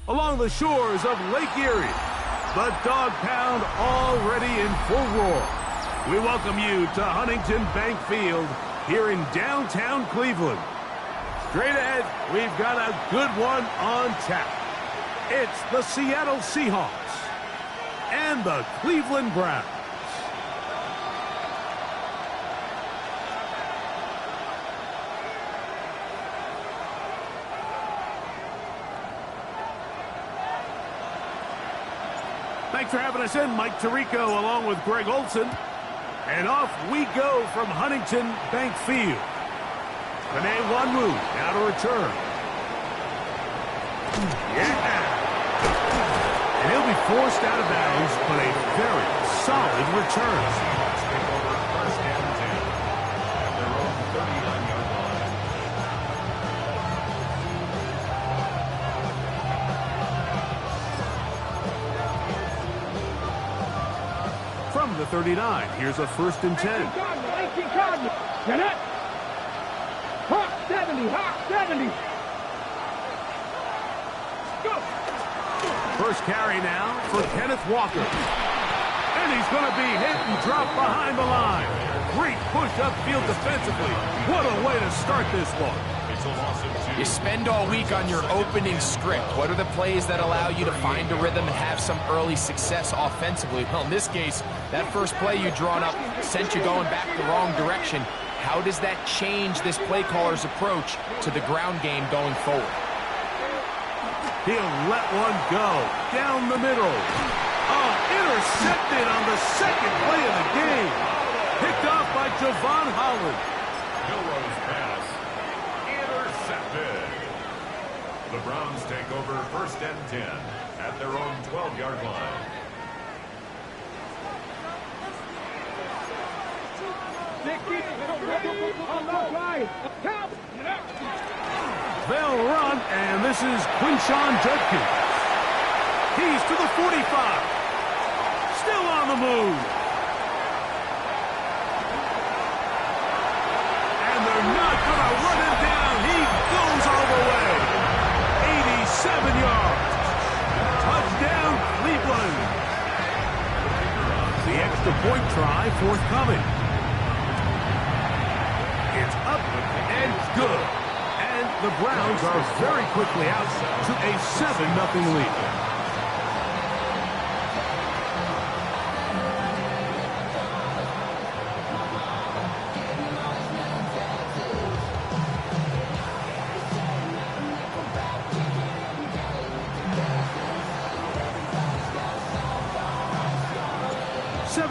along the shores of Lake Erie. The Dog Pound already in full roar. We welcome you to Huntington Bank Field here in downtown Cleveland. Straight ahead, we've got a good one on tap. It's the Seattle Seahawks and the Cleveland Browns. Thanks for having us in, Mike Tirico, along with Greg Olson. And off we go from Huntington Bank Field. Panay Wanwu now to return. Yeah! And he'll be forced out of bounds, but a very solid return. From the 39, here's a 1st and 10. 18 Cardinals. Get it? Hawk 70, Hawk 70. Go. First carry now for Kenneth Walker. And he's going to be hit and dropped behind the line. Great push upfield defensively. What a way to start this one. You spend all week on your opening script. What are the plays that allow you to find a rhythm and have some early success offensively? Well, in this case, that first play you drawn up sent you going back the wrong direction. How does that change this play caller's approach to the ground game going forward? He'll let one go down the middle. Oh, intercepted on the second play of the game. Picked off by Javon Holland. Milrose pass. Intercepted. The Browns take over 1st and 10 at their own 12-yard line. They'll run, and this is Quinshon Judkins. He's to the 45. Still on the move. And they're not going to run him down. He goes all the way. 87 yards. Touchdown, Cleveland. The extra point try forthcoming. It's up and good. And the Browns are very quickly out to a 7-0 lead.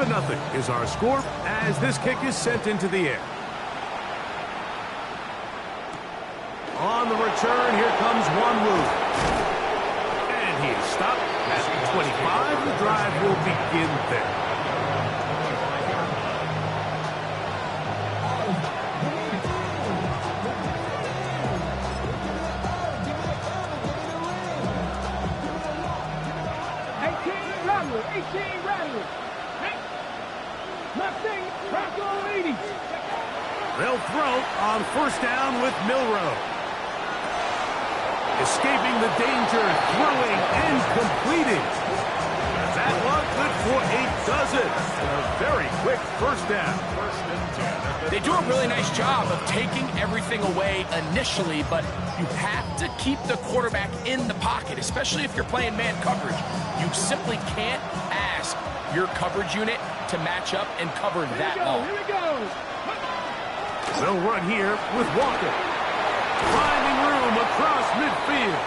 Nothing is our score as this kick is sent into the air. On the return, here comes Wanwu. And he is stopped at the 25. The drive will begin there. They'll throw on 1st down with Milrose. Escaping the danger, throwing and completing. That one good for a dozen. And a very quick 1st down. They do a really nice job of taking everything away initially, but you have to keep the quarterback in the pocket, especially if you're playing man coverage. You simply can't ask your coverage unit to match up and cover that long. Here we go. They'll run here with Walker. Finding room across midfield.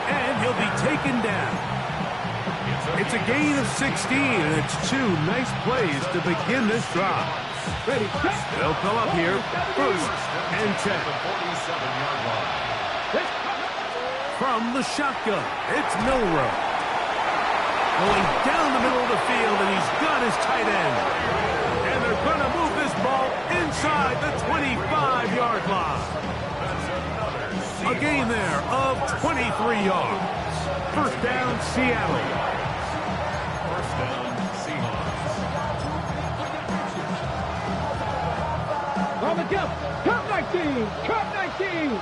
And he'll be taken down. It's a gain of 16, and it's 2 nice plays to begin this drive. Ready, They'll come up here, 1st and 10. From the shotgun, it's Milrose. Going down the middle of the field, and he's got his tight end. And they're going to move this ball inside the 25-yard line. A gain there of 23 yards. 1st down, Seattle. 1st down, Seahawks. On the jump. Cut 19. Cut 19.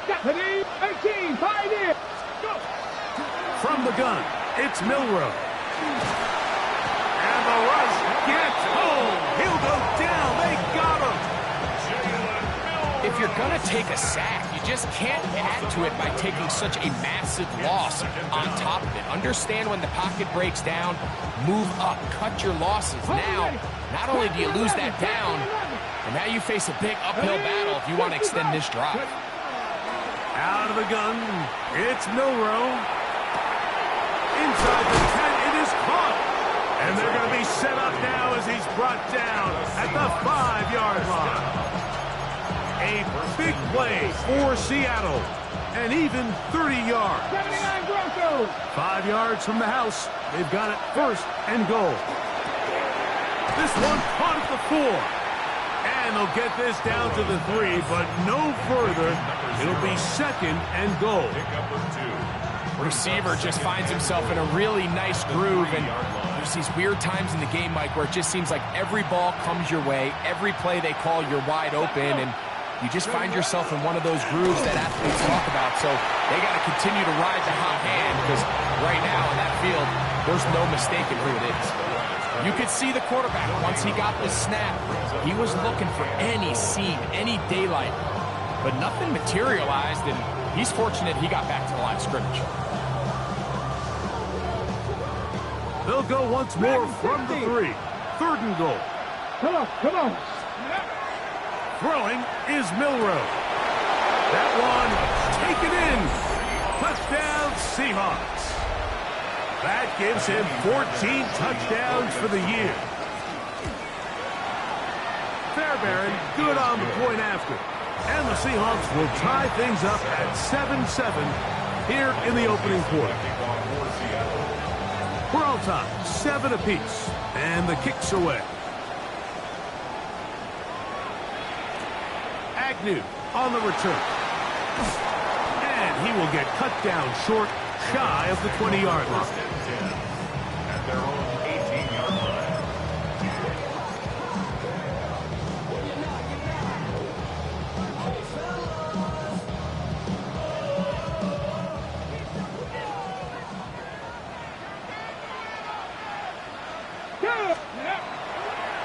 Got 18. 5 in. From the gun, it's Milrow. And the rush gets home. He'll go down. They got him. If you're going to take a sack, you just can't add to it by taking such a massive loss on top of it. Understand when the pocket breaks down, move up, cut your losses. Now, not only do you lose that down, but now you face a big uphill battle if you want to extend this drive. Out of the gun, it's Milrow. Inside the 10, it is caught. And they're going to be set up now as he's brought down at the 5-yard line. A big play for Seattle. And even 30 yards. 79 Broncos. 5 yards from the house. They've got it first and goal. This one caught at the 4. And they'll get this down to the 3, but no further. It'll be second and goal. Receiver just finds himself in a really nice groove, and there's these weird times in the game, Mike, where it just seems like every ball comes your way, every play they call, you're wide open, and you just find yourself in one of those grooves that athletes talk about. So they got to continue to ride the hot hand, because right now in that field, there's no mistaking who it is. You could see the quarterback, once he got the snap, he was looking for any seam, any daylight, but nothing materialized, and he's fortunate he got back to the line of scrimmage. They'll go once more from the 3. Third and goal. Come on, come on. Throwing is Milrow. That one taken in. Touchdown Seahawks. That gives him 14 touchdowns for the year. Fairbairn good on the point after. And the Seahawks will tie things up at 7-7 here in the opening quarter. We're all tied, 7 apiece, and the kick's away. Agnew on the return. And he will get cut down short, shy of the 20-yard line. At their own 18-yard line.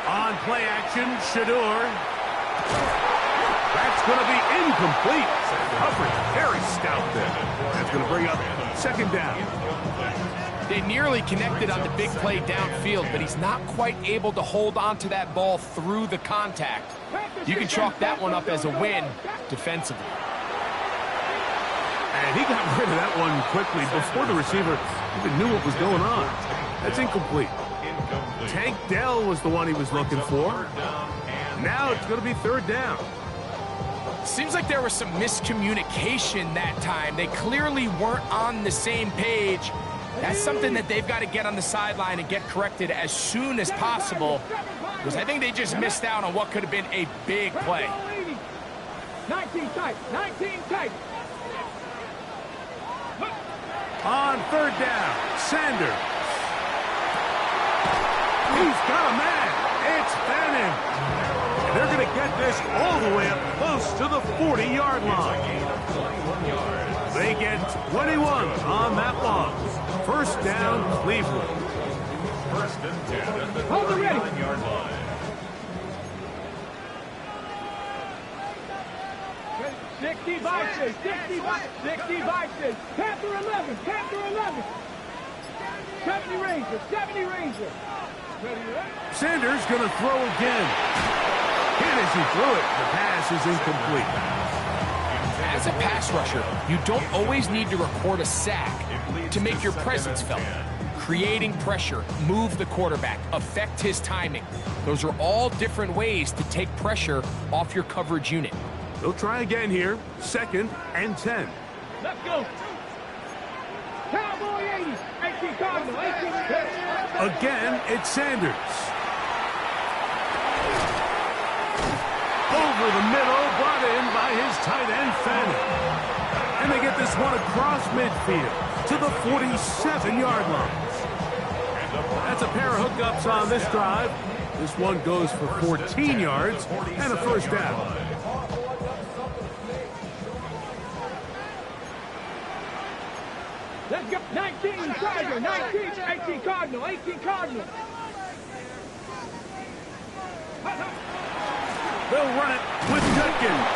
On play action, Shador. That's going to be incomplete. Coverage very stout there. That's going to bring up second down. They nearly connected on the big play downfield, but he's not quite able to hold on to that ball through the contact. You can chalk that one up as a win defensively. And he got rid of that one quickly before the receiver even knew what was going on. That's incomplete. Tank Dell was the one he was looking for. Now it's going to be third down. Seems like there was some miscommunication that time. They clearly weren't on the same page. That's something that they've got to get on the sideline and get corrected as soon as possible, because I think they just missed out on what could have been a big play. 19 tight, 19 tight. On third down, Sanders. He's got a man. It's Bannon. And they're going to get this all the way up close to the 40-yard line. They get 21 on that loss. First down, Cleveland. First and 10 at the 39-yard line. 60 boxes, 60 boxes. Panther 11, Panther 11. 70 Ranger, 70 Ranger. Sanders going to throw again. Hit as he threw it. The pass is incomplete. As a pass rusher, you don't always need to record a sack to make your presence felt. Creating pressure, move the quarterback, affect his timing. Those are all different ways to take pressure off your coverage unit. They'll try again here. Second and 10. Let's go. Cowboy 80. 18 Cardinal, 18. Again, it's Sanders. Over the middle, brought in by his tight end, Fannin. And they get this one across midfield to the 47-yard line. That's a pair of hookups on this drive. This one goes for 14 yards and a first down. Let's go. 19, Tiger. 19, 18, Cardinal. 18, Cardinal. They'll run it with Judkins.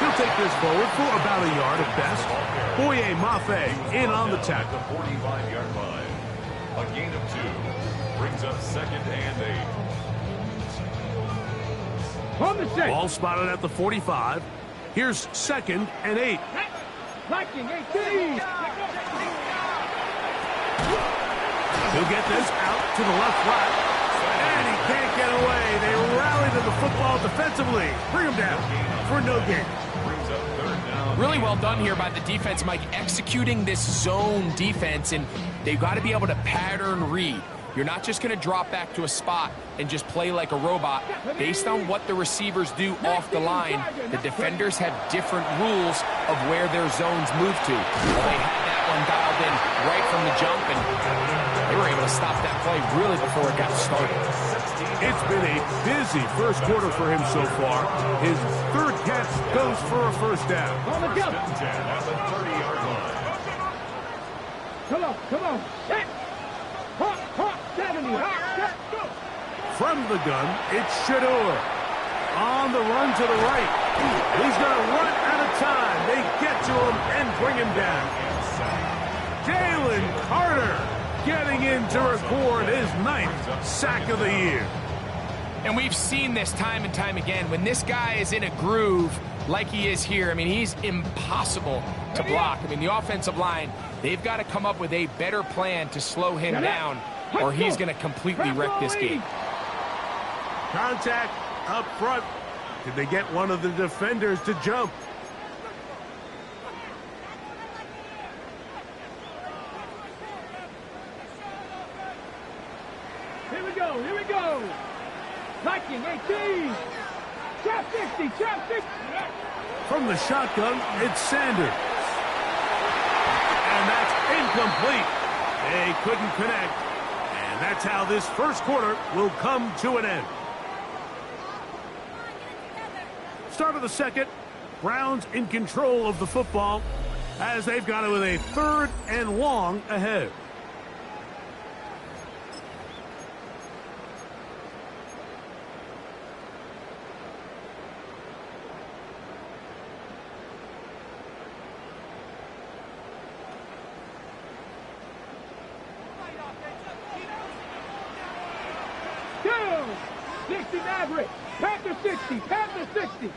He'll take this forward for about a yard at best. Boye Mafe in on the tackle. The 45-yard line. A gain of 2 brings up 2nd and 8. On the set. Ball spotted at the 45. Here's 2nd and 8. Viking 18. He'll get this out to the left flat. And he can't get away. They rally to the football defensively. Bring him down for no gain. Brings up 3rd down. Really well done here by the defense, Mike, executing this zone defense, and they've got to be able to pattern read. You're not just going to drop back to a spot and just play like a robot. Based on what the receivers do off the line, the defenders have different rules of where their zones move to. Well, they had that one dialed in right from the jump, and they were able to stop that play really before it got started. It's been a busy first quarter for him so far. His 3rd catch goes for a 1st down. On the jump. 10 at the 30-yard line. Come on, come on. Set. Hawk, hawk, 70. Hawk, set. Go. From the gun, it's Shador. On the run to the right. He's going to run out of time. They get to him and bring him down. Jalen Carter getting in to record his 9th sack of the year. And we've seen this time and time again. When this guy is in a groove like he is here, I mean, he's impossible to block. I mean, the offensive line, they've got to come up with a better plan to slow him down, or he's going to completely wreck this game. Contact up front. Did they get one of the defenders to jump? Here we go, here we go. Viking 18. Trap 60, trap 60. From the shotgun, it's Sanders. And that's incomplete. They couldn't connect. And that's how this first quarter will come to an end. Start of the second. Browns in control of the football as they've got it with a 3rd and long ahead. Down. 60 Maverick. Panther 60, Panther 60.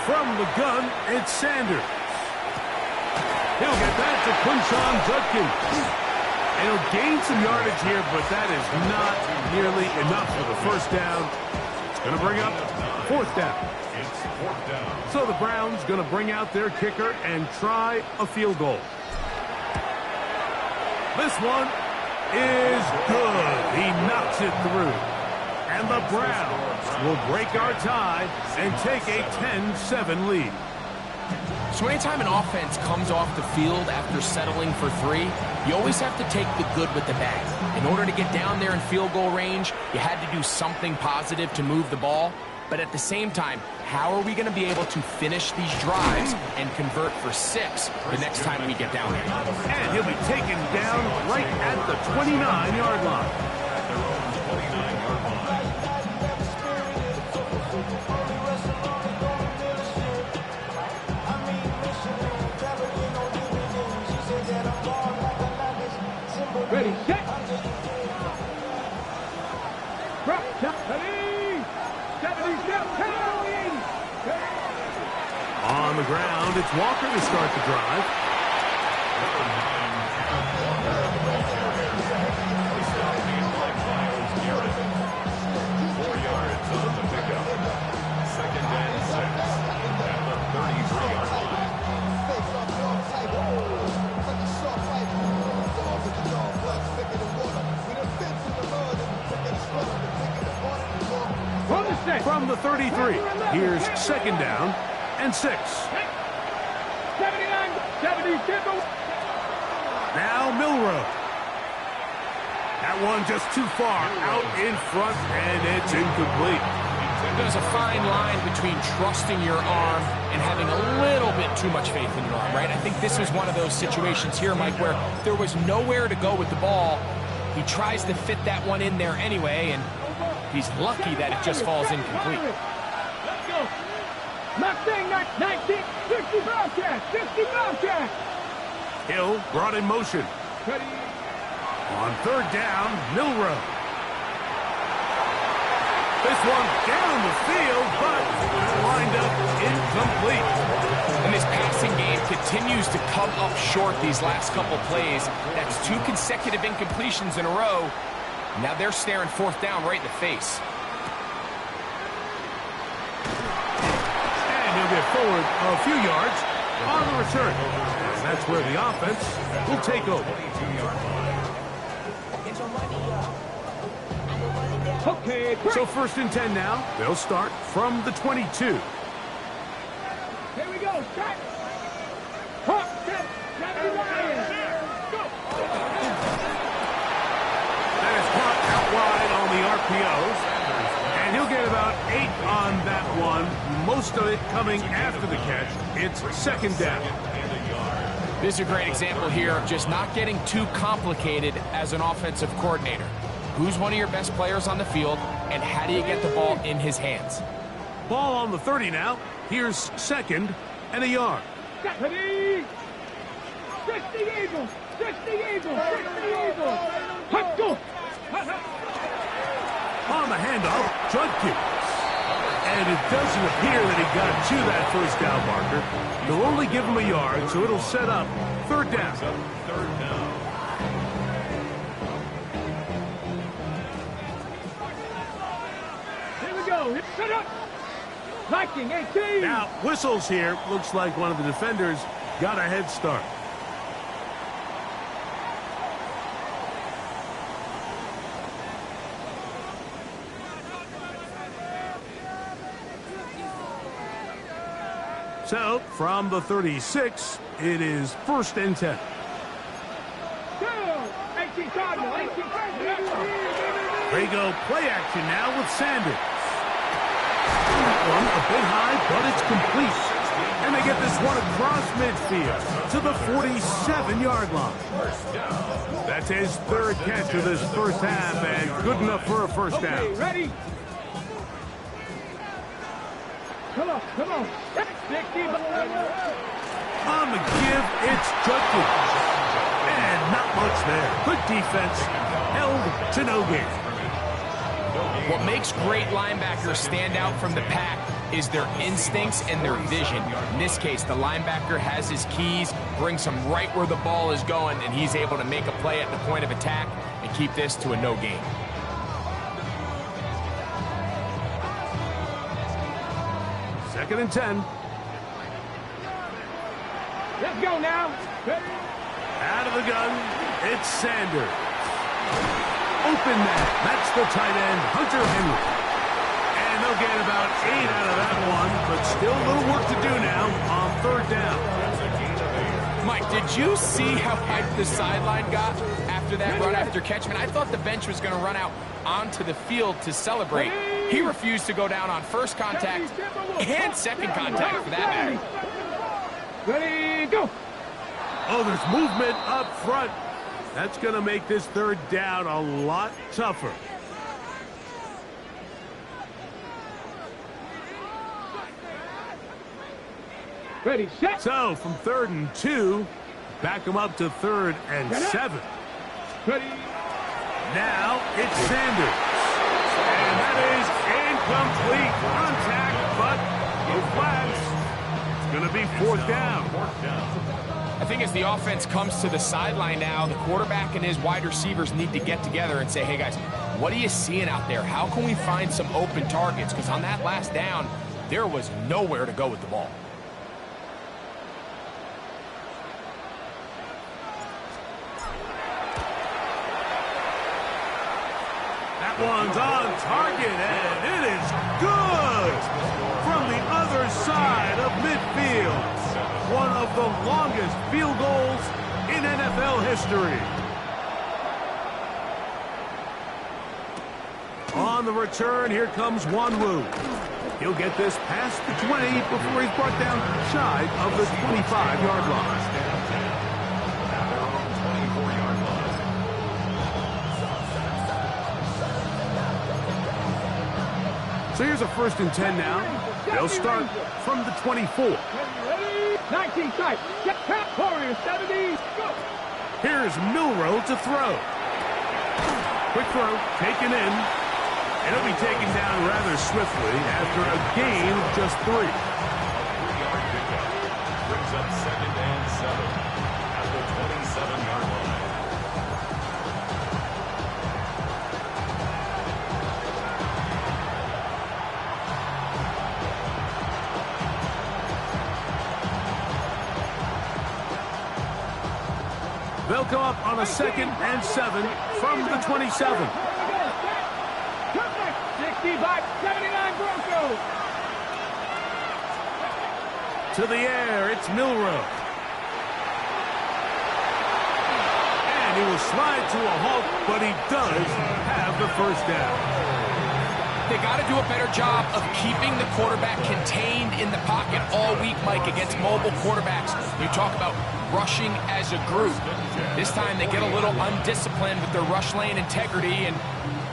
From the gun, it's Sanders. He'll get that to Quinshon Judkins. And he'll gain some yardage here, but that is not nearly enough for the 1st down. It's going to bring up 4th down. It's 4th down. So the Browns going to bring out their kicker and try a field goal. This one is good. He knocks it through. And the Browns will break our tie and take a 10-7 lead. So anytime an offense comes off the field after settling for 3, you always have to take the good with the bad. In order to get down there in field goal range, you had to do something positive to move the ball. But at the same time, how are we going to be able to finish these drives and convert for 6 the next time we get down there? And he'll be taken down right at the 29-yard line. At their own 29-yard line. Ready, set. Drop, top, 77, On the ground, it's Walker to start the drive. From the 33, here's 2nd down and 6. 79, 70, Now Milrow. That one just too far out in front, and it's incomplete. There's a fine line between trusting your arm and having a little bit too much faith in your arm, right? I think this was one of those situations here, Mike, where there was nowhere to go with the ball. He tries to fit that one in there anyway, and he's lucky that it just falls incomplete. Let's go. Mustang 19, 60 Bobcat, 60 Bobcat. Hill brought in motion. Ready. On third down, Milrow. This one down the field, but lined up incomplete. And this passing game continues to come up short these last couple plays. That's 2 consecutive incompletions in a row. Now they're staring fourth down right in the face. And he'll get forward a few yards on the return. And that's where the offense will take over. Okay, So first and 10 now. They'll start from the 22. here we go. Start. Hawk, set, 70 Lions. Go. That is caught out wide on the RPOs. And he'll get about 8 on that one. Most of it coming after the catch. It's second down. This is a great example here of just not getting too complicated as an offensive coordinator. Who's one of your best players on the field, and how do you get the ball in his hands? Ball on the 30 now. Here's second and a yard. Ready. 60 Eagles, 60 Eagles, 60 Eagles. Let's go. On the handoff, Judkins. And it doesn't appear that he got to that first down marker. They'll only give him a yard, so it'll set up third down. Here we go. Set up. Viking 18. Now, whistles here. Looks like one of the defenders got a head start. So, from the 36, it is first and 10. Go. 18 Cardinal, 18 Cardinal. They go play action now with Sanders. That one a bit high, but it's complete. And they get this one across midfield to the 47-yard line. That's his third catch of this first half, and good enough for a first down. Okay, ready? Come on, come on. 60. On the give, it's Judkins. And not much there. Good defense, held to no gain. What makes great linebackers stand out from the pack is their instincts and their vision. In this case, the linebacker has his keys, brings him right where the ball is going, and he's able to make a play at the point of attack and keep this to a no gain. Second and 10. Let's go now. Ready? Out of the gun, it's Sanders. Open man. That's the tight end, Hunter Henry. And they'll get about 8 out of that one, but still a little work to do now on third down. Mike, did you see how hyped the sideline got after that run after catch? Man, I thought the bench was going to run out onto the field to celebrate. He refused to go down on first contact and second contact for that matter. Ready, go. Oh, there's movement up front. That's going to make this third down a lot tougher. Ready, set. So, from 3rd and 2, back them up to 3rd and 7. Ready. Now, it's Sanders. And that is incomplete contact, but no flags. It's going to be 4th down. I think as the offense comes to the sideline now, the quarterback and his wide receivers need to get together and say, hey guys, what are you seeing out there? How can we find some open targets? Because on that last down, there was nowhere to go with the ball. That one's on target, and it is good from the other side of midfield. One of the longest field goals in NFL history. On On the return, here comes Wanwu. He'll get this past the 20 before he's brought down shy of the 25-yard line. So here's a 1st and 10 now. They'll start from the 24. 19 tight. Get tap. Warriors 70. Go. Here's Milroe to throw. Quick throw, taken in. And it'll be taken down rather swiftly after a gain of just 3. 3-yard pickup. Brings up 2nd and 7 at the 27-yard line. They'll come up on a 2nd and 7 from the 27. 65-79 Broncos. To the air, it's Milroe. And he will slide to a halt, but he does have the 1st down. They got to do a better job of keeping the quarterback contained in the pocket all week, Mike, against mobile quarterbacks. You talk about rushing as a group. This time they get a little undisciplined with their rush lane integrity, and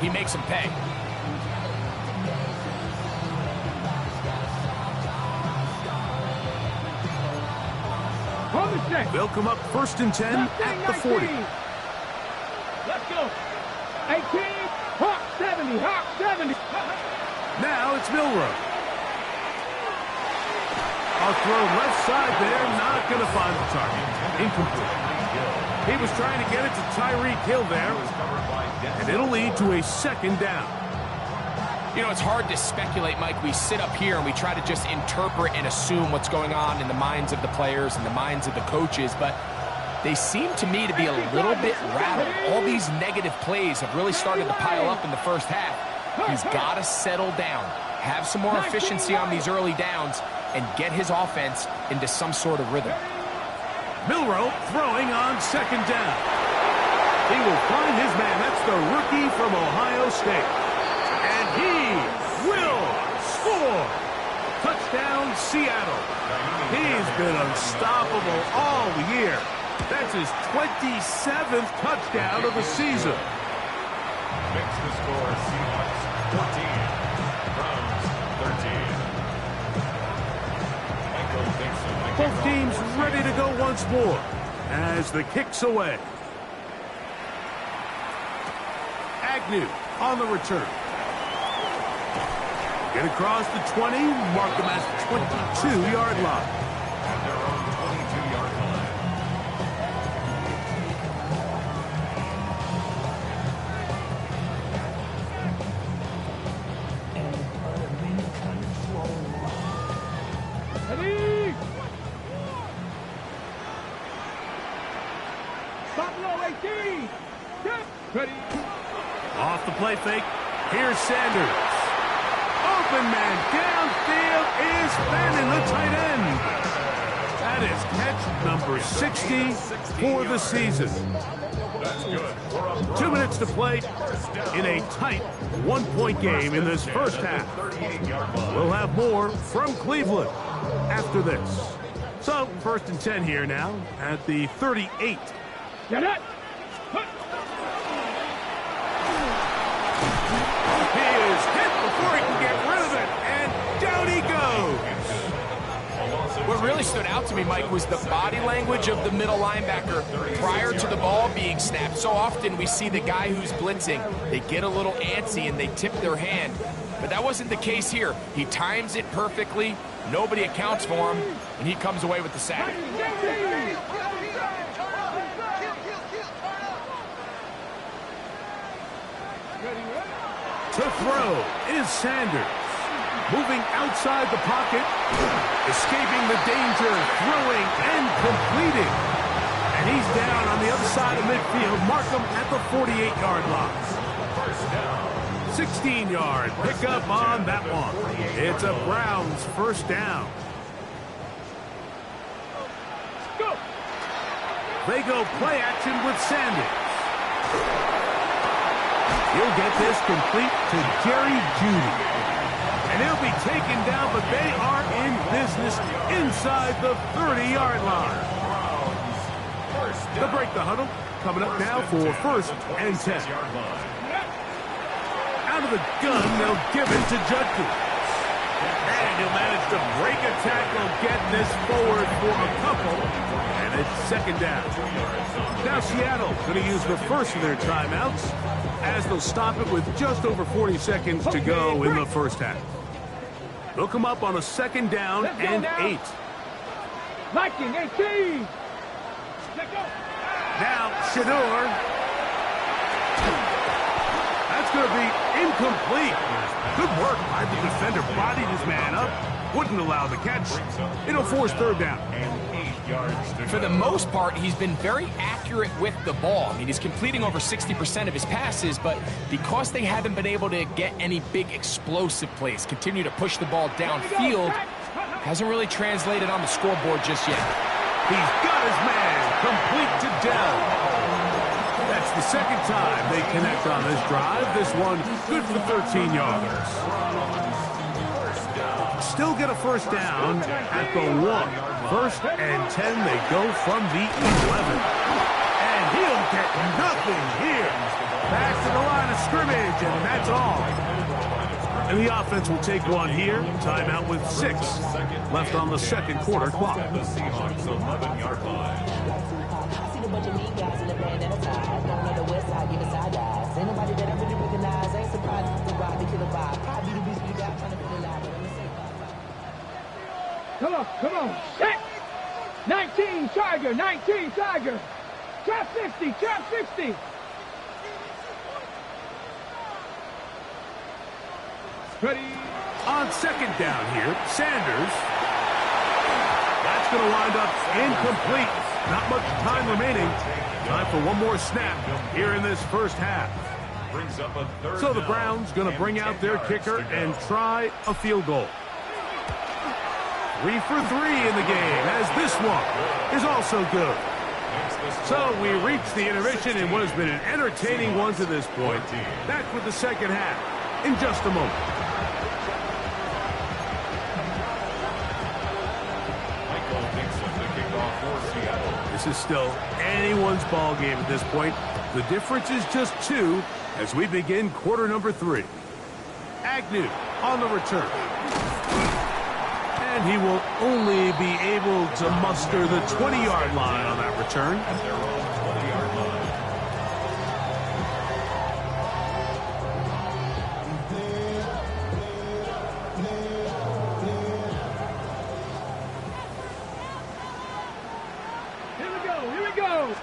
he makes them pay. They'll come up 1st and 10 at the 40. Let's go. 18. Hawk 70. Hawk 70. Now it's Milroe. I'll throw left side there, not going to find the target. Incomplete. He was trying to get it to Tyreek Hill there, and it'll lead to a 2nd down. You know, it's hard to speculate, Mike. We sit up here and we try to just interpret and assume what's going on in the minds of the players and the minds of the coaches, but they seem to me to be a little bit rattled. All these negative plays have really started to pile up in the first half. He's got to settle down, have some more efficiency on these early downs, and get his offense into some sort of rhythm. Milroe throwing on 2nd down. He will find his man. That's the rookie from Ohio State. And he will score. Touchdown, Seattle. He's been unstoppable all year. That's his 27th touchdown of the season. Makes the score Seahawks 14, Browns 13. Both teams ready to go once more as the kick's away. Agnew on the return. Get across the 20, mark them at the 22-yard line. At their own 22-yard line. Ready. Buffalo 18. Ready. Off the play fake. Here's Sanders. Open man downfield is Bannon, the tight end. That is catch number 60 for the season. 2 minutes to play in a tight 1-point game in this first half. We'll have more from Cleveland after this. So, 1st and 10 here now at the 38. Get it. He is hit before he can get rid of it, and down he goes. What really stood out to me, Mike, was the body language of the middle linebacker prior to the ball being snapped. So often we see the guy who's blitzing, they get a little antsy and they tip their hand. But that wasn't the case here. He times it perfectly, nobody accounts for him, and he comes away with the sack. To throw is Sanders. Moving outside the pocket, escaping the danger, throwing and completing. And he's down on the other side of midfield. Mark him at the 48-yard line. 16-yard pickup on that one. It's a Browns 1st down. They go play action with Sanders. He'll get this complete to Jerry Jeudy. And he'll be taken down, but they are in business inside the 30-yard line. They'll break the huddle. Coming up now for first and 10. Out of the gun, they'll give it to Judkins. And he'll manage to break a tackle, get this forward for a couple, and it's second down. Now Seattle going to use the first of their timeouts as they'll stop it with just over 40 seconds to go in the first half. They'll come up on a second down and 8. Viking 18. Now Shador. That's going to be incomplete. Good work by the defender. Bodied his man up. Wouldn't allow the catch. It'll force third down. For the most part, he's been very accurate with the ball. I mean, he's completing over 60% of his passes, but because they haven't been able to get any big explosive plays, continue to push the ball downfield, hasn't really translated on the scoreboard just yet. He's got his man complete to Dell. That's the second time they connect on this drive. This one good for 13 yards. Still get a first down at the 1. First and 10, they go from the 11. And he'll get nothing here. Back to the line of scrimmage, and that's all. And the offense will take one here. Timeout with 6 left on the second quarter clock. The Seahawks 11-yard line. Come on. Set. 19 Tiger, 19 Tiger. Trap 60, trap 60. Ready. On second down here, Sanders. That's going to wind up incomplete. Not much time remaining. Time for one more snap here in this first half. So the Browns going to bring out their kicker and try a field goal. 3 for 3 in the game, as this one is also good. So we reach the intermission in what has been an entertaining one to this point. Back with the second half in just a moment. This is still anyone's ball game at this point. The difference is just 2 as we begin quarter number 3. Agnew on the return. And he will only be able to muster the 20-yard line on that return. At their own 20-yard line. Here we go.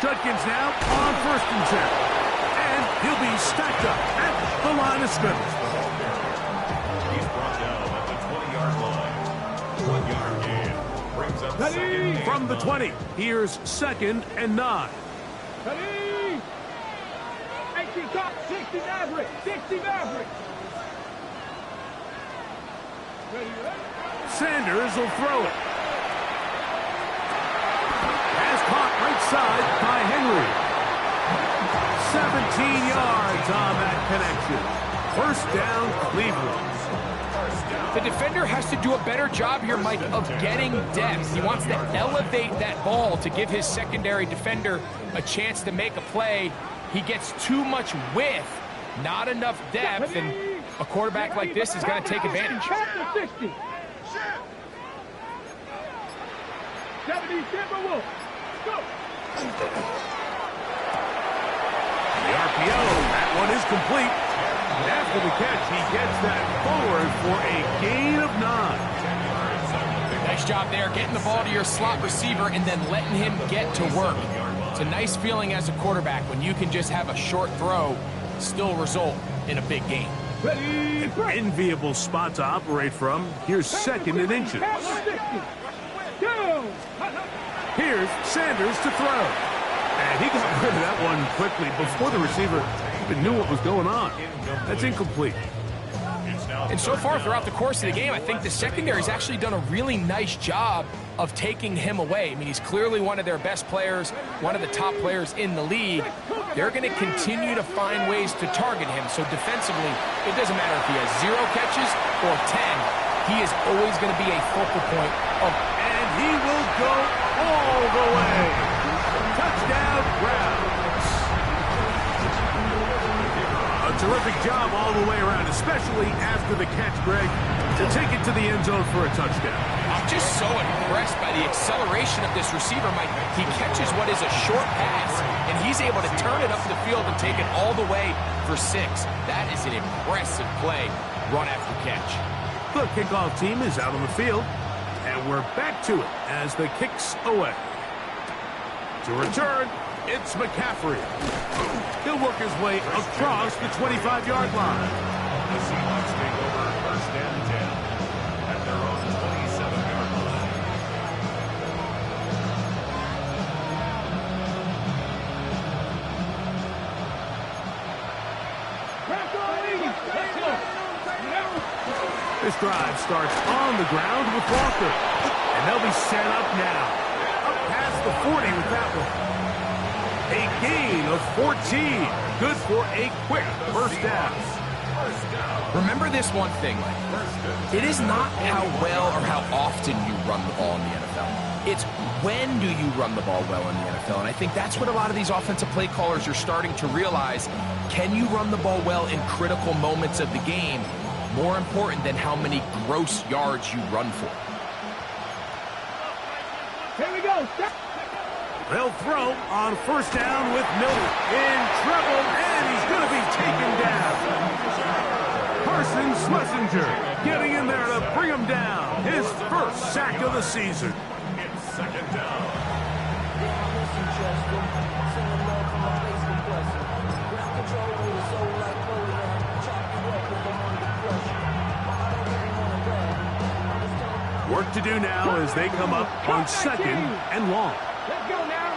Judkins now on first and 10. And he'll be stacked up at the line of scrimmage. He's brought down at the 20-yard line. 1-yard gain. Brings up second. From the 20, here's second and 9. Ready. 18 top, 60 Maverick, 60 Maverick. Ready. Sanders will throw it. Pass caught right side by Henry. 17 yards on that connection. First down, Cleveland. The defender has to do a better job here, Mike, of getting depth. He wants to elevate that ball to give his secondary defender a chance to make a play. He gets too much width, not enough depth, and a quarterback like this is going to take advantage. 60. 70 Timberwolves. Go. The RPO, that one is complete. After the catch, he gets that forward for a gain of 9. Nice job there, getting the ball to your slot receiver and then letting him get to work. It's a nice feeling as a quarterback when you can just have a short throw, still result in a big game. Ready. An enviable spot to operate from. Here's second and inches. Go. Here's Sanders to throw. And he got rid of that one quickly before the receiver even knew what was going on. That's incomplete. It's now And so far throughout the course of the game, I think the secondary's actually done a really nice job of taking him away. I mean, he's clearly one of their best players, one of the top players in the league. They're going to continue to find ways to target him. So defensively, it doesn't matter if he has 0 catches or 10. He is always going to be a focal point of... And he will go all the way. Touchdown, Browns. A terrific job all the way around, especially after the catch, Greg, to take it to the end zone for a touchdown. I'm just so impressed by the acceleration of this receiver, Mike. He catches what is a short pass, and he's able to turn it up the field and take it all the way for 6. That is an impressive play, run after catch. The kickoff team is out on the field, and we're back to it as the kick's away. To return, it's McCaffrey. He'll work his way across the 25-yard line. The Seahawks take over first and 10 at their own 27-yard line. This drive starts on the ground with Walker, and they'll be set up now. Up past the 40 with that one. A gain of 14. Good for a quick first down. Remember this one thing, Mike. It is not how well or how often you run the ball in the NFL. It's when do you run the ball well in the NFL. And I think that's what a lot of these offensive play callers are starting to realize. Can you run the ball well in critical moments of the game? More important than how many gross yards you run for. Here we go. They'll throw on first down with Miller in trouble, and he's going to be taken down. Carson Schlesinger getting in there to bring him down. His first sack of the season. It's second down. Work to do now as they come up on second and long. Let's go now.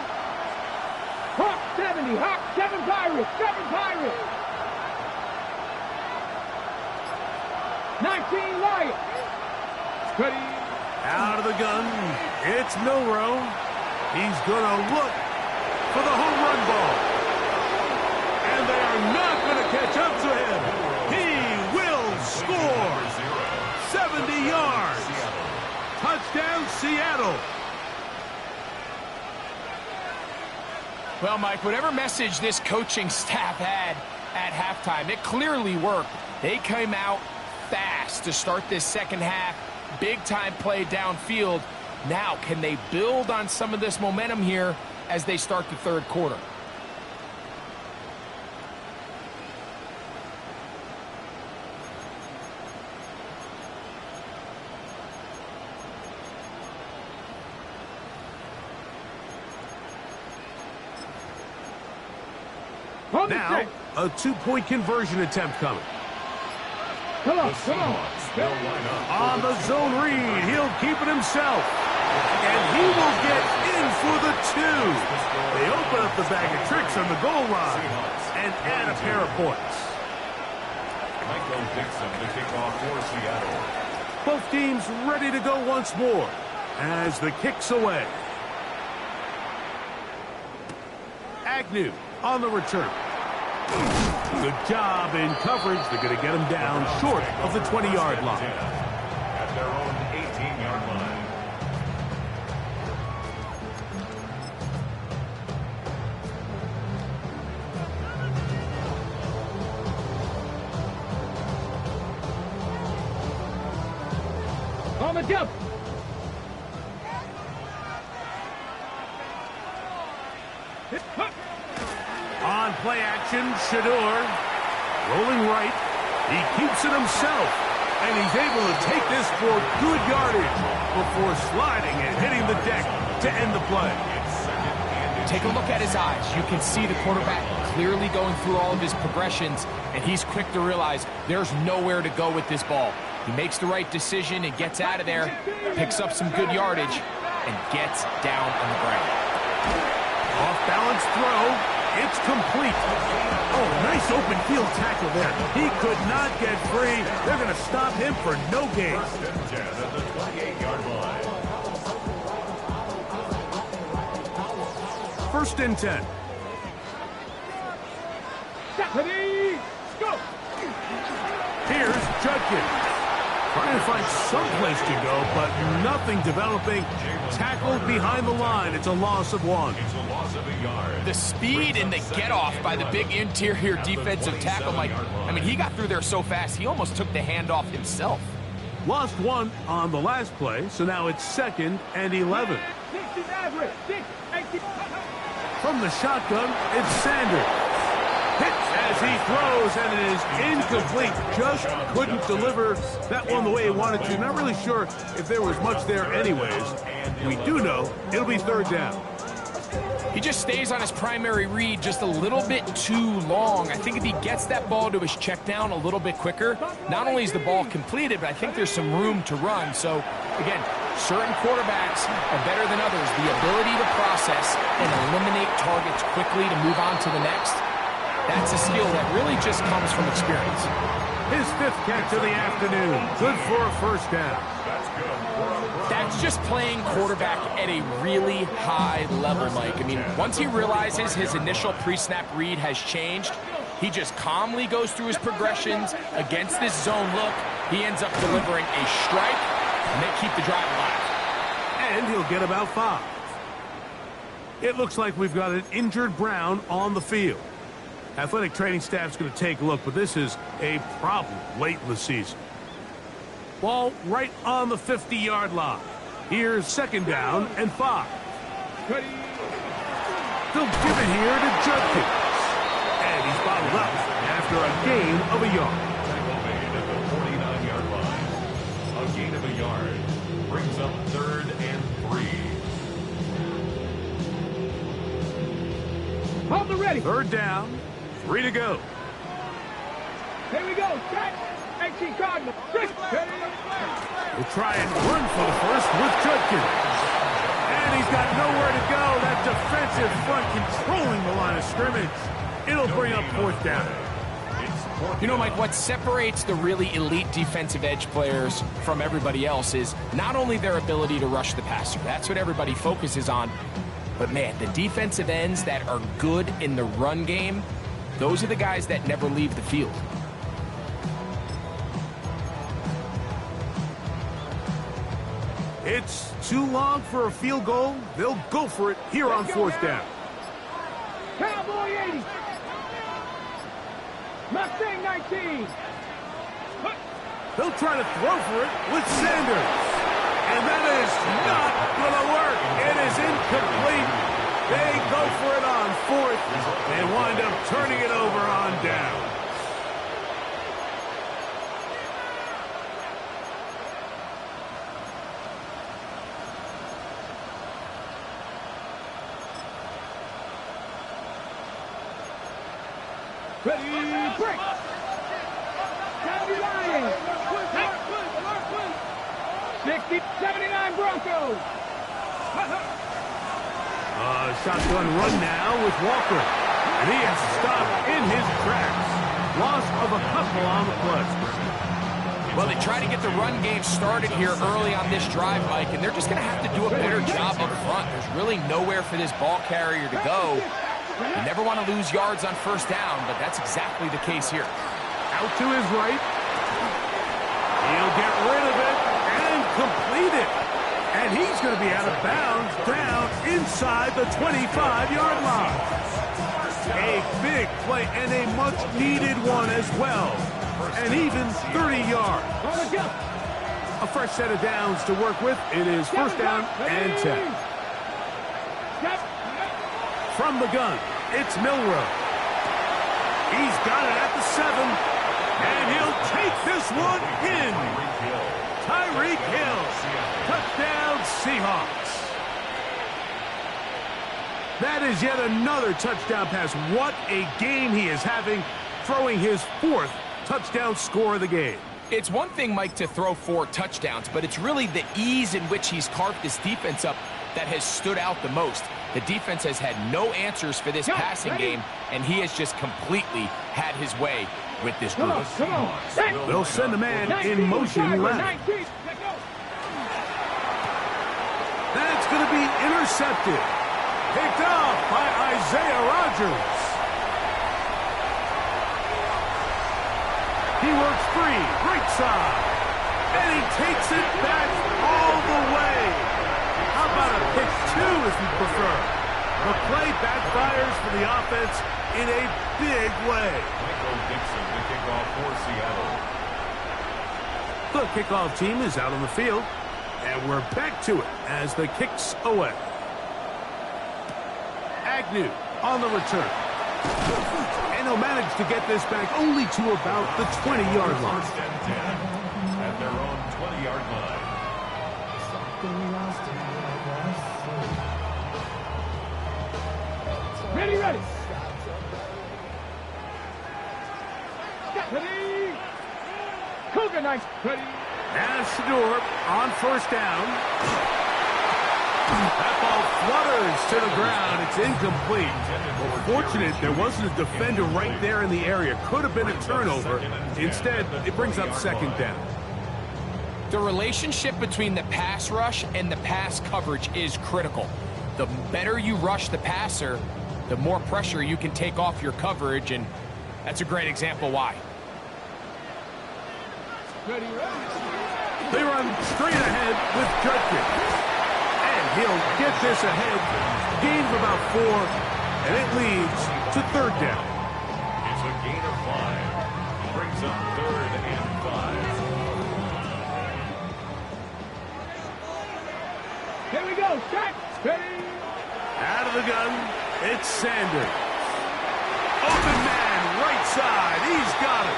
Hawk 70, Hawk 7 Pirates, 7 Pirates. 19 Lions. Ready. Out of the gun, it's Milroe. He's going to look for the home run ball. And they are not going to catch up to him. He will score. 70 yards. Touchdown, Seattle. Well, Mike, whatever message this coaching staff had at halftime, it clearly worked. They came out fast to start this second half. Big-time play downfield. Now, can they build on some of this momentum here as they start the third quarter? Now, a 2-point conversion attempt coming. Come on, come on. On the zone read, he'll keep it himself. And he will get in for the 2. They open up the bag of tricks on the goal line and add a pair of points. Michael Dixon to kick off for Seattle. Both teams ready to go once more as the kick's away. Agnew on the return. Good job in coverage. They're going to get him down short of the 20-yard line. At their own 18-yard line. On the jump. On play action, Shador rolling right. He keeps it himself, and he's able to take this for good yardage before sliding and hitting the deck to end the play. Take a look at his eyes. You can see the quarterback clearly going through all of his progressions, and he's quick to realize there's nowhere to go with this ball. He makes the right decision and gets out of there, picks up some good yardage, and gets down on the ground. Off-balance throw, It's complete. Oh, nice open field tackle there. He could not get free. They're going to stop him for no gain. First and 10 at the 28-yard line. First and 10. Ready, go! Here's Judkins. Trying to find some place to go, but nothing developing. Tackled behind the line. It's a loss of 1. It's a loss of a yard. The speed and the get-off by the big interior defensive tackle, Mike. I mean, he got through there so fast, he almost took the handoff himself. Lost 1 on the last play, so now it's 2nd and 11. 60 average, 6, 18. From the shotgun, it's Sanders. Hits as he throws, and it is incomplete. Just couldn't deliver that one the way he wanted to. Not really sure if there was much there anyways. We do know it'll be 3rd down. He just stays on his primary read just a little bit too long. I think if he gets that ball to his check down a little bit quicker, not only is the ball completed, but I think there's some room to run. So, again, certain quarterbacks are better than others. The ability to process and eliminate targets quickly to move on to the next, that's a skill that really just comes from experience. His 5th catch of the afternoon. Good for a 1st down. That's just playing quarterback at a really high level, Mike. I mean, once he realizes his initial pre-snap read has changed, he just calmly goes through his progressions against this zone look. He ends up delivering a strike, and they keep the drive alive. And he'll get about 5. It looks like we've got an injured Brown on the field. Athletic training staff's going to take a look, but this is a problem late in the season. Ball right on the 50-yard line. Here's 2nd down and 5. They'll give it here to Judkins. And he's bottled up after a gain of a yard. Tackle made at the 49-yard line. A gain of a yard brings up 3rd and 3. Hold the ready. 3rd down, 3 to go. Here we go. Set. 18 Cardinals. 6. We'll try and run for the first with Judkins. And he's got nowhere to go. That defensive front controlling the line of scrimmage. It'll bring up 4th down. You know, Mike, what separates the really elite defensive edge players from everybody else is not only their ability to rush the passer. That's what everybody focuses on. But, man, the defensive ends that are good in the run game, those are the guys that never leave the field. It's too long for a field goal. They'll go for it here on 4th down. Cowboy 80. Mustang 19. They'll try to throw for it with Sanders. And that is not going to work. It is incomplete. They go for it on 4th and wind up turning it over on down. Ready, break. 70 Lions. 60, 79 Broncos. Shotgun run now with Walker. And he has stopped in his tracks. Loss of a couple on the play. Well, they try to get the run game started here early on this drive, Mike, and they're just going to have to do a better job up front. There's really nowhere for this ball carrier to go. You never want to lose yards on 1st down, but that's exactly the case here. Out to his right. He'll get rid of it and complete it. And he's going to be out of bounds down inside the 25-yard line. A big play and a much-needed one as well. And even 30 yards. A fresh set of downs to work with. It is 1st down and 10. From the gun, it's Milrow. He's got it at the 7. And he'll take this one in. Tyreek Hill. Touchdown, Seahawks. That is yet another touchdown pass. What a game he is having, throwing his 4th touchdown score of the game. It's one thing, Mike, to throw 4 touchdowns, but it's really the ease in which he's carved this defense up that has stood out the most. The defense has had no answers for this passing game, and he has just completely had his way with this group. Come on. They'll send a man in motion left. That's going to be intercepted. Picked off by Isaiah Rodgers. He works free, right side. And he takes it back all the way. How about a pick two if you prefer? The play backfires for the offense in a big way. Michael Dixon, the kickoff for Seattle. The kickoff team is out on the field. And we're back to it as the kick's away. Agnew on the return. And he'll manage to get this back only to about the 20-yard line. First and 10 at their own 20-yard line. Ready. Ready. Cougar nice. Ready. And Shador on first down. That ball flutters to the ground. It's incomplete. Well, fortunate there wasn't a defender right there in the area. Could have been a turnover. Instead, it brings up second down. The relationship between the pass rush and the pass coverage is critical. The better you rush the passer, the more pressure you can take off your coverage, and that's a great example why. Ready. They run straight ahead with Judkins. And he'll get this ahead. Gain of about 4, and it leads to third down. It's a gain of 5. Brings up 3rd and 5. Here we go. Set. Ready. Out of the gun, it's Sanders. Open man, right side. He's got it.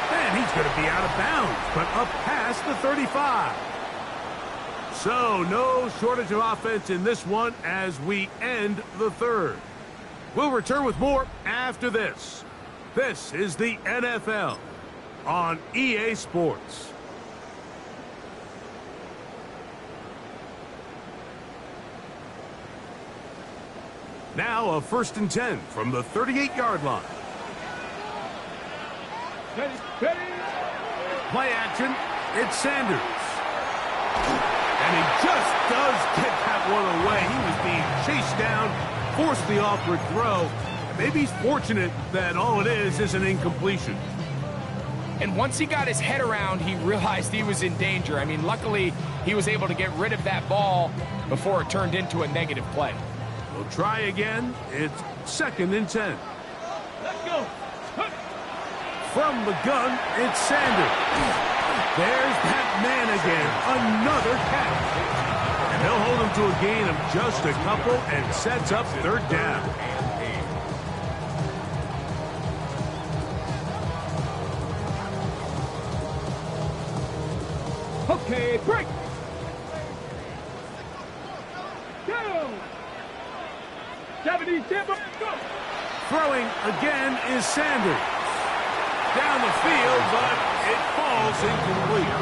And he's going to be out of bounds, but up past the 35. So no shortage of offense in this one as we end the third. We'll return with more after this. This is the NFL on EA Sports. Now a 1st and 10 from the 38-yard line. Ready. Play action. It's Sanders. And he just does get that one away. He was being chased down, forced the awkward throw. And maybe he's fortunate that all it is an incompletion. And once he got his head around, he realized he was in danger. I mean, luckily, he was able to get rid of that ball before it turned into a negative play. We'll try again. It's 2nd and 10. Let's go. From the gun, it's Sanders. There's that man again. Another catch. And they'll hold him to a gain of just a couple and sets up third down. Okay, break. Go. 70 tempo. Go. Throwing again is Sanders. Down the field, but it falls incomplete.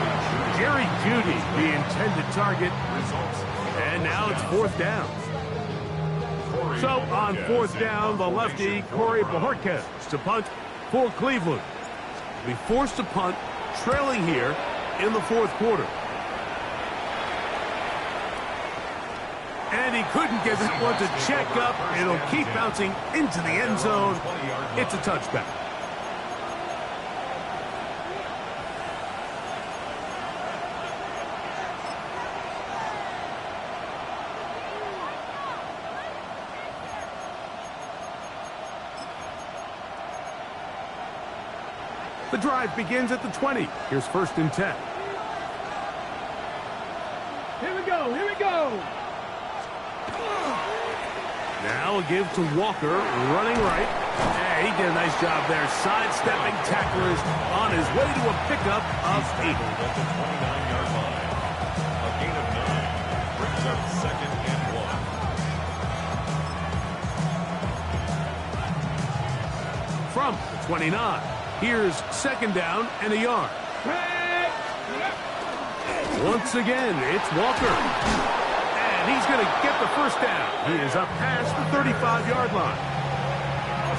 Jerry Jeudy, the intended target. And now it's 4th down. So on 4th down, the lefty, Corey Bojorquez, to punt for Cleveland. Be forced to punt, trailing here in the 4th quarter. And he couldn't get that one to check up. It'll keep bouncing into the end zone. It's a touchback. The drive begins at the 20. Here's 1st and 10. Here we go. Now a give to Walker, running right. Hey, he did a nice job there, sidestepping tacklers on his way to a pickup of 8. At the 29-yard line. A gain of 9. Brings up 2nd and 1. From the 29. Here's 2nd down and a yard. Once again, it's Walker. And And he's going to get the first down. He is up past the 35-yard line.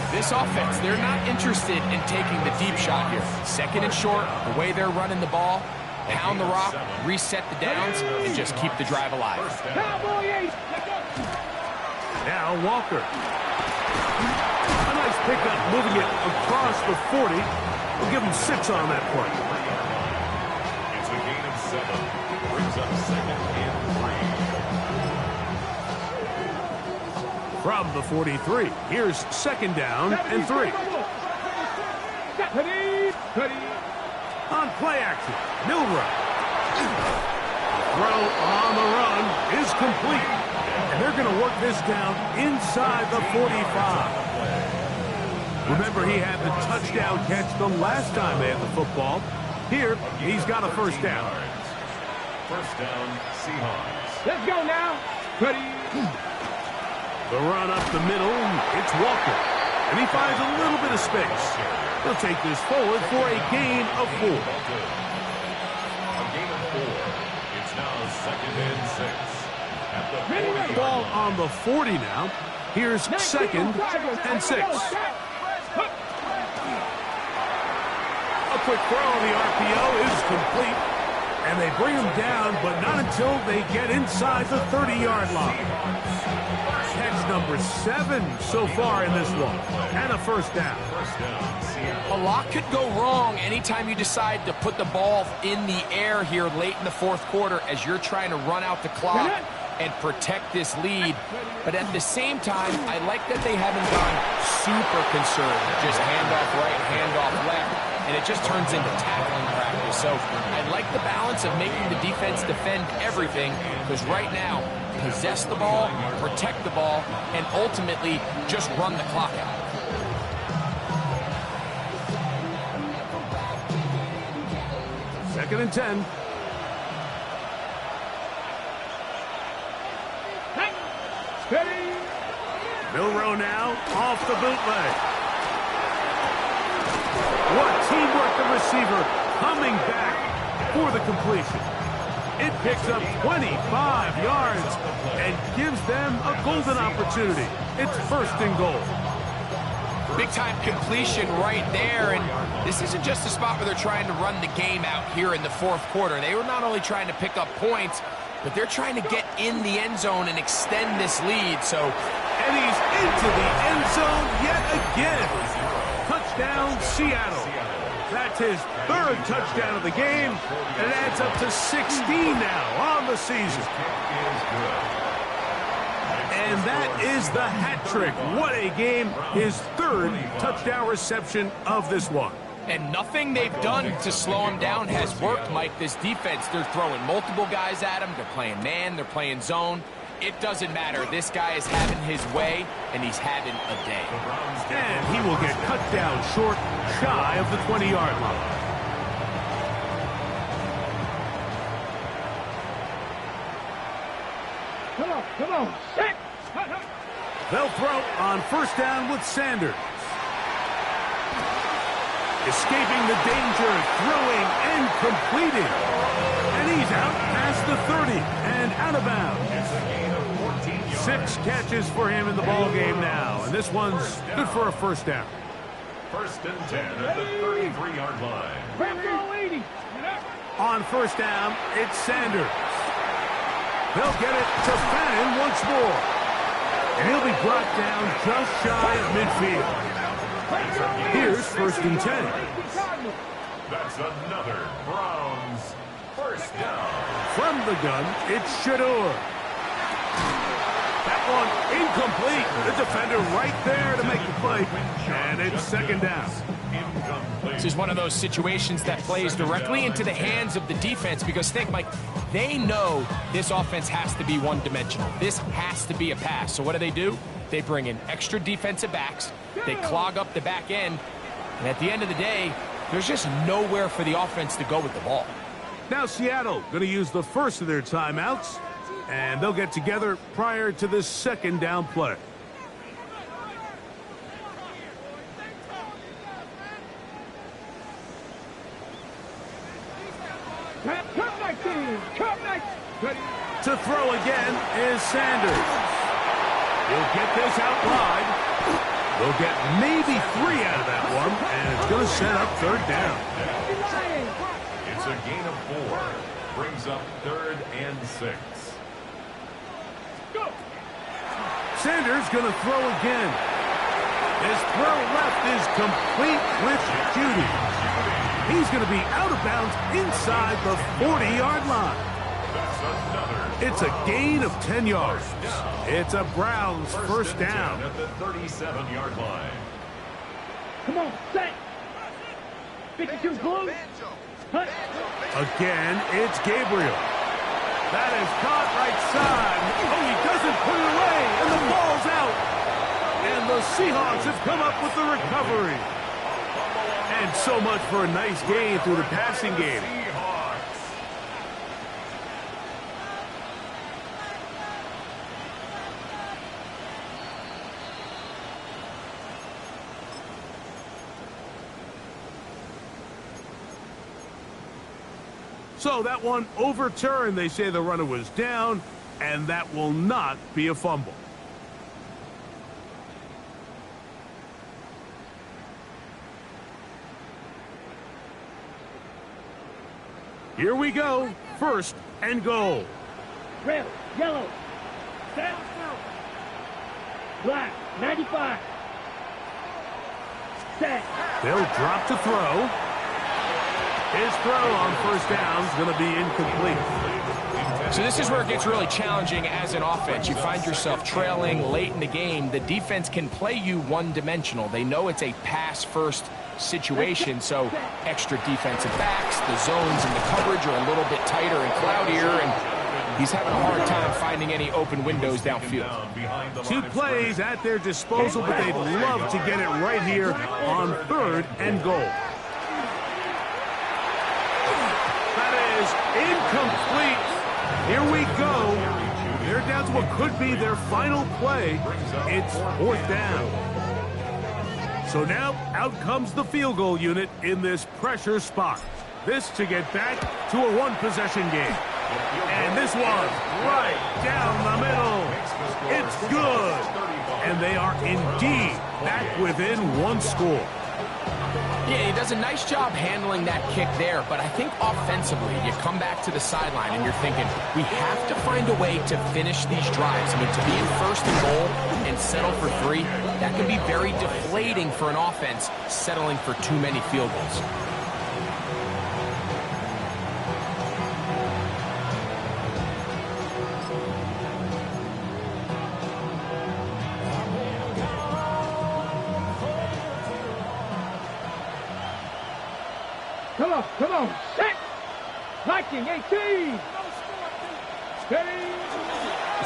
This offense, they're not interested in taking the deep shot here. Second and short, the way they're running the ball, pound the rock, reset the downs, and just keep the drive alive. Now Walker. A nice pickup, moving it across the 40. We'll give him 6 on that play. It's a gain of 7. Brings up second and 3. From the 43, here's second down and 3. On play action, Milrow. Throw on the run is complete. And they're going to work this down inside the 45. Remember, he had the touchdown catch the last time they had the football. Here, he's got a first down. First down, Seahawks. Let's go now. The run up the middle, it's Walker. And he finds a little bit of space. He'll take this forward for a gain of 4. A gain of 4. It's now second and 6. At the 40. Ball on the 40 now. Here's second and 6. A quick throw on the RPO is complete. And they bring him down, but not until they get inside the 30-yard line. Catch number 7 so far in this one. And a first down. A lot could go wrong anytime you decide to put the ball in the air here late in the fourth quarter as you're trying to run out the clock and protect this lead. But at the same time, I like that they haven't gone super conservative. Just handoff right, handoff left, and it just turns into tackling practice. So I like the balance of making the defense defend everything, because right now, possess the ball, protect the ball, and ultimately just run the clock out. Second and 10. Milrow now off the bootleg. What teamwork, the receiver coming back for the completion. It picks up 25 yards and gives them a golden opportunity. It's first and goal. Big-time completion right there, and this isn't just a spot where they're trying to run the game out here in the fourth quarter. They were not only trying to pick up points, but they're trying to get in the end zone and extend this lead. And he's into the end zone yet again. Touchdown, Seattle. That's his 3rd touchdown of the game, and it adds up to 16 now on the season. And that is the hat trick. What a game. His 3rd touchdown reception of this one. And nothing they've done to slow him down has worked, Mike. This defense, they're throwing multiple guys at him. They're playing man, they're playing zone. It doesn't matter. This guy is having his way, and he's having a day. And he will get cut down short, shy of the 20-yard line. Come on. Set. They'll throw on first down with Sanders. Escaping the danger, throwing and completing. And he's out past the 30 and out of bounds. 6 catches for him in the ball game now. And this one's good for a first down. First and 10 at the 33-yard line. On first down, it's Sanders. They'll get it to Fannin once more. And he'll be brought down just shy of midfield. Here's first and 10. That's another Browns first down. From the gun, it's Shador. That one incomplete. The defender right there to make the play. And it's second down. This is one of those situations that plays directly into the hands of the defense, because think, Mike, they know this offense has to be one-dimensional. This has to be a pass. So what do? They bring in extra defensive backs. They clog up the back end. And at the end of the day, there's just nowhere for the offense to go with the ball. Now Seattle going to use the first of their timeouts, and they'll get together prior to this second down play. To throw again is Sanders. He'll get this out wide. They'll get maybe 3 out of that one, and it's going to set up 3rd down. It's a gain of 4. Brings up 3rd and 6. Sanders going to throw again. His throw left is complete with Judy. He's going to be out of bounds inside the 40-yard line. It's a gain of 10 yards. It's a Browns first down. At the 37-yard line. Come on, set. 52 blue. Hunt. Again, it's Gabriel. That is caught right side. Oh, he doesn't put it away, and the ball's out. And the Seahawks have come up with the recovery. And so much for a nice gain through the passing game. So that one overturned. They say the runner was down, and that will not be a fumble. Here we go. 1st and goal. Red, yellow, set, black, 95, set. They'll drop to throw. His throw on 1st down is going to be incomplete. So this is where it gets really challenging as an offense. You find yourself trailing late in the game. The defense can play you one-dimensional. They know it's a pass-first situation, so extra defensive backs, the zones and the coverage are a little bit tighter and cloudier, and he's having a hard time finding any open windows downfield. 2 plays at their disposal, but they'd love to get it right here on 3rd and goal. Incomplete. Here we go. They're down to what could be their final play. It's 4th down. So now out comes the field goal unit in this pressure spot. This to get back to a 1-possession game. And this one right down the middle. It's good. And they are indeed back within 1 score. Yeah, he does a nice job handling that kick there, but I think offensively, you come back to the sideline and you're thinking, we have to find a way to finish these drives. I mean, to be in 1st and goal and settle for 3, that can be very deflating for an offense settling for too many field goals. Come on, set. Liking 18. Steady.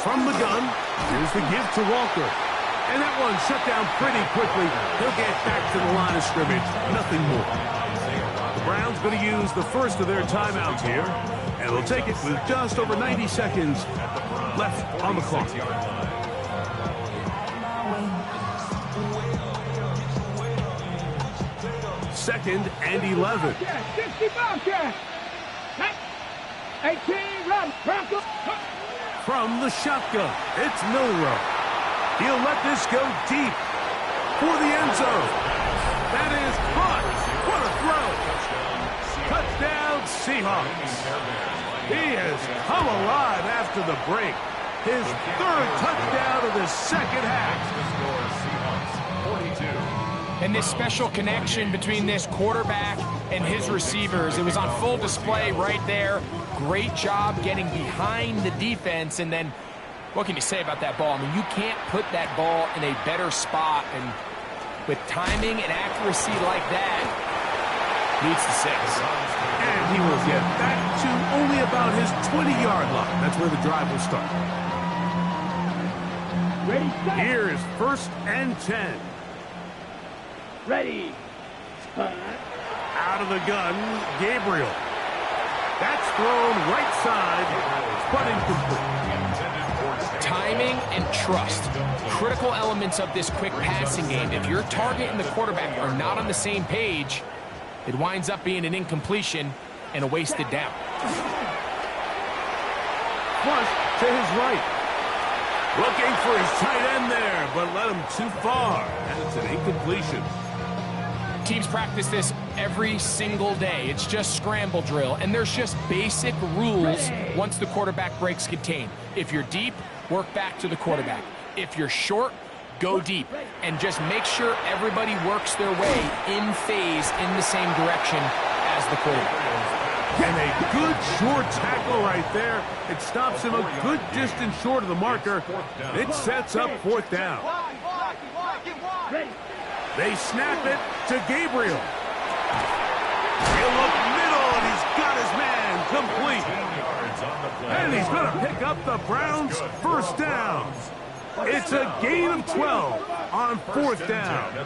From the gun, here's the give to Walker. And that one shut down pretty quickly. He'll get back to the line of scrimmage. Nothing more. The Browns going to use the first of their timeouts here. And they'll take it with just over 90 seconds left on the clock. 2nd and 11. 60 Bobcat. 18 run. From the shotgun, it's Milrow. He'll let this go deep for the end zone. That is caught. What a throw. Touchdown, Seahawks. He has come alive after the break. His 3rd touchdown of the 2nd half. 42. And this special connection between this quarterback and his receivers, it was on full display right there. Great job getting behind the defense. And then, what can you say about that ball? I mean, you can't put that ball in a better spot. And with timing and accuracy like that, leads to 6. And he will get back to only about his 20-yard line. That's where the drive will start. Ready, set. Here is 1st and 10. Ready. Out of the gun, Gabriel. That's thrown right side, but incomplete. Timing and trust. Critical elements of this quick passing game. If your target and the quarterback are not on the same page, it winds up being an incompletion and a wasted down. flush to his right. Looking for his tight end there, but led him too far. And it's an incompletion. Teams practice this every single day. It's just scramble drill, and there's just basic rules once the quarterback breaks contain. If you're deep, work back to the quarterback. If you're short, go deep. And just make sure everybody works their way in phase in the same direction as the quarterback. And a good short tackle right there. It stops him a good distance short of the marker. It sets up fourth down. They snap it to Gabriel. He'll look middle, and he's got his man complete. And he's going to pick up the Browns' first down. It's a gain of 12 on fourth down. They'll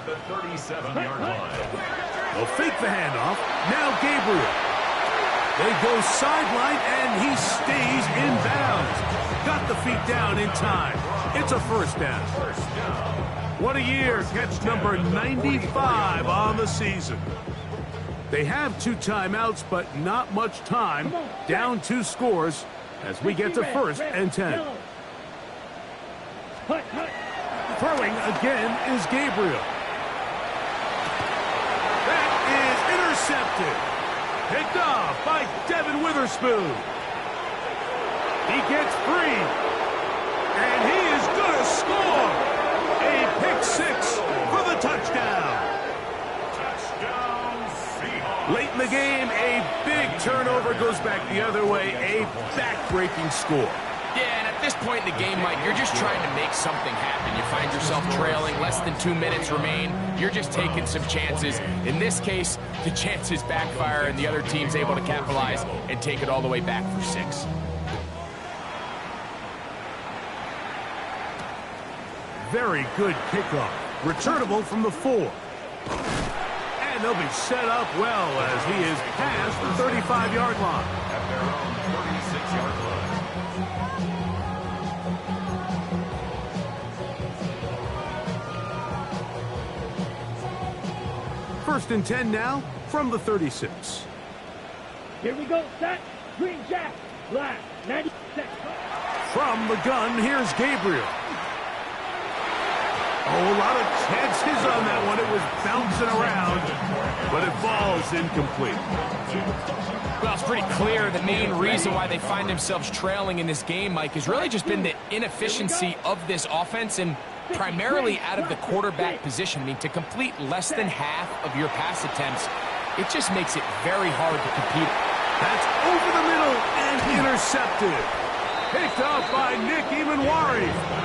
fake the handoff. Now Gabriel. They go sideline, and he stays in bounds. Got the feet down in time. It's a first down. What a year. Catch number 95 on the season. They have 2 timeouts, but not much time. Down 2 scores as we get to first and 10. Throwing again is Gabriel. That is intercepted. Picked off by Devin Witherspoon. He gets free. And he is going to score. A pick 6 for the touchdown. Late in the game, a big turnover goes back the other way. A back-breaking score. Yeah, and at this point in the game, Mike, you're just trying to make something happen. You find yourself trailing, less than 2 minutes remain. You're just taking some chances. In this case, the chances backfire, and the other team's able to capitalize and take it all the way back for 6. Very good kickoff. Returnable from the 4. And they'll be set up well as he is past the 35-yard line. At their own 36-yard line. First and 10 now from the 36. Here we go, set. Green jacket, black, 96. From the gun, here's Gabriel. Oh, a lot of chances on that one. It was bouncing around, but it falls incomplete. Well, it's pretty clear the main reason why they find themselves trailing in this game, Mike, has really just been the inefficiency of this offense and primarily out of the quarterback position. I mean, to complete less than half of your pass attempts, it just makes it very hard to compete. That's over the middle and intercepted. Picked up by Nick Emanwari.